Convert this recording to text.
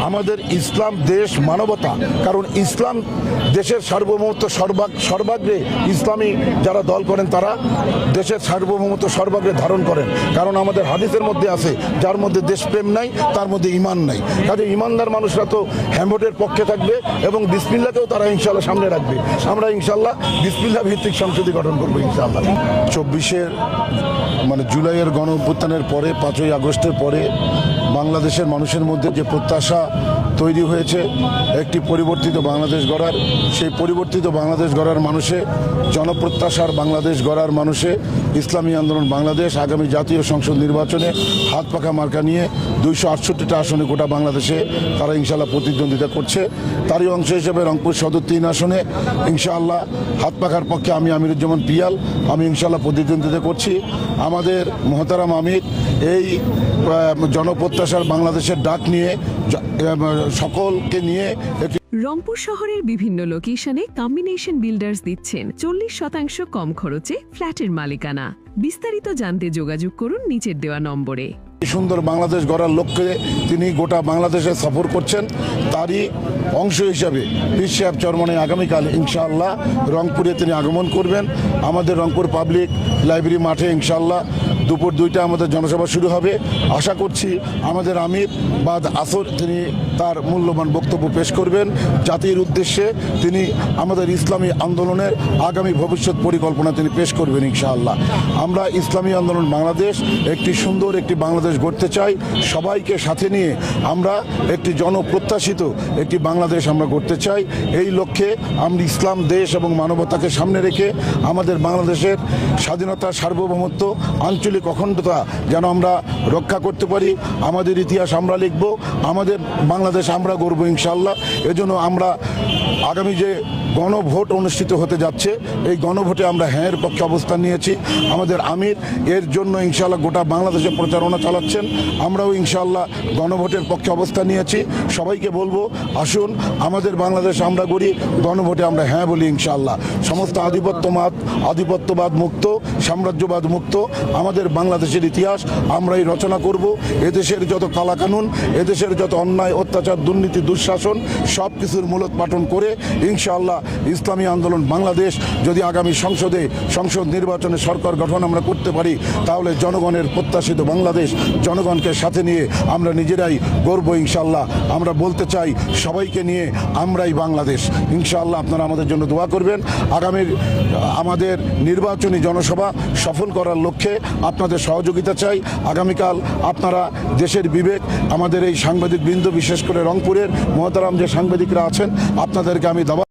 আমাদের ইসলাম দেশ মানবতা, কারণ ইসলাম দেশের সার্বভৌমত্ব সর্বাগ্রে ইসলামী যারা দল করেন তারা দেশের সার্বভৌমত্ব সর্বাগ্রে ধারণ করেন। কারণ আমাদের হাদিসের মধ্যে আছে, যার মধ্যে দেশপ্রেম নাই তার মধ্যে ঈমান নাই। কাজে ঈমানদার মানুষরা তো হ্যাম্বোটের পক্ষে থাকবে এবং বিসমিল্লাহকেও তারা ইনশাল্লাহ সামনে রাখবে। আমরা ইনশাল্লাহ বিসমিল্লাহ ভিত্তিক সংসদী গঠন করবো ইনশাল্লাহ। 24 জুলাইয়ের গণ অভ্যুত্থানের পরে 5ই আগস্টের পরে বাংলাদেশের মানুষের মধ্যে যে প্রত্যাশা তৈরি হয়েছে একটি পরিবর্তিত বাংলাদেশ গড়ার, সেই পরিবর্তিত বাংলাদেশ গড়ার মানুষে, জনপ্রত্যাশার বাংলাদেশ গড়ার মানুষে ইসলামী আন্দোলন বাংলাদেশ আগামী জাতীয় সংসদ নির্বাচনে হাত পাকা মার্কা নিয়ে 268টা আসনে গোটা বাংলাদেশে তারা ইনশাআল্লাহ প্রতিদ্বন্দ্বিতা করছে। তারই অংশ হিসেবে রংপুর সদর 3 আসনে ইনশাআল্লাহ হাত পাকার পক্ষে আমি আমিরুজ্জামান পিয়াল আমি ইনশাআল্লাহ প্রতিদ্বন্দ্বিতা করছি। আমাদের মহতারাম আমির এই জনপ্রত্যাশার বাংলাদেশের ডাক নিয়ে সকলকে নিয়ে রংপুর শহরের বিভিন্ন লোকেশনে কম্বিনেশন বিল্ডার্স দিচ্ছেন 40% কম খরচে ফ্ল্যাটের মালিকানা। বিস্তারিত জানতে যোগাযোগ করুন নিচের দেওয়া নম্বরে। সুন্দর বাংলাদেশ গড়ার লক্ষ্যে তিনি গোটা বাংলাদেশে সফর করছেন। তারই অংশ হিসাবে পীর সাহেব চরমনে আগামীকাল ইনশাআল্লাহ রংপুরে তিনি আগমন করবেন। আমাদের রংপুর পাবলিক লাইব্রেরি মাঠে ইনশাআল্লাহ দুপুর 2টায় আমাদের জনসভা শুরু হবে। আশা করছি আমাদের আমির বাদ আসর তিনি তার মূল্যবান বক্তব্য পেশ করবেন। জাতির উদ্দেশ্যে তিনি আমাদের ইসলামী আন্দোলনের আগামী ভবিষ্যৎ পরিকল্পনা তিনি পেশ করবেন ইনশাআল্লাহ। আমরা ইসলামী আন্দোলন বাংলাদেশ একটি সুন্দর একটি বাংলাদেশ গড়তে চাই। সবাইকে সাথে নিয়ে আমরা একটি জনপ্রত্যাশিত একটি বাংলাদেশ আমরা গড়তে চাই। এই লক্ষ্যে আমরা ইসলাম দেশ এবং মানবতাকে সামনে রেখে আমাদের বাংলাদেশের স্বাধীনতা, সার্বভৌমত্ব, আঞ্চলিক অখণ্ডতা যেন আমরা রক্ষা করতে পারি। আমাদের ইতিহাস আমরা লিখব, আমাদের বাংলাদেশ আমরা গড়ব ইনশাআল্লাহ। এজন্য আমরা আগামী যে গণভোট অনুষ্ঠিত হতে যাচ্ছে এই গণভোটে আমরা হ্যাঁর পক্ষে অবস্থান নিয়েছি। আমাদের আমির এর জন্য ইনশাআল্লাহ গোটা বাংলাদেশে প্রচারণা চালাচ্ছেন। আমরাও ইনশাআল্লাহ গণভোটের পক্ষে অবস্থান নিয়েছি। সবাইকে বলবো আসুন আমাদের বাংলাদেশ আমরা গড়ি, গণভোটে আমরা হ্যাঁ বলি ইনশাআল্লাহ। সমস্ত আধিপত্যবাদ মুক্ত, সাম্রাজ্যবাদ মুক্ত আমাদের বাংলাদেশের ইতিহাস আমরাই রচনা করব। এদেশের যত কালাকানুন, এদেশের যত অন্যায়, অত্যাচার, দুর্নীতি, দুঃশাসন সব কিছুর মূলোৎপাটন করে ইনশাআল্লাহ ইসলামী আন্দোলন বাংলাদেশ যদি আগামী সংসদ নির্বাচনে সরকার গঠন আমরা করতে পারি তাহলে জনগণের প্রত্যাশিত বাংলাদেশ, জনগণকে সাথে নিয়ে আমরা নিজেরাই গর্ব ইনশাআল্লাহ। আমরা বলতে চাই সবাইকে নিয়ে আমরাই বাংলাদেশ ইনশাআল্লাহ। আপনারা আমাদের জন্য দোয়া করবেন। আগামীর আমাদের নির্বাচনী জনসভা সফল করার লক্ষ্যে আপনাদের সহযোগিতা চাই। আগামীকাল আপনারা দেশের বিবেক, আমাদের এই সাংবাদিক বৃন্দ, বিশেষ করে রংপুরের মহতারাম যে সাংবাদিকরা আছেন আপনাদেরকে আমি দাবা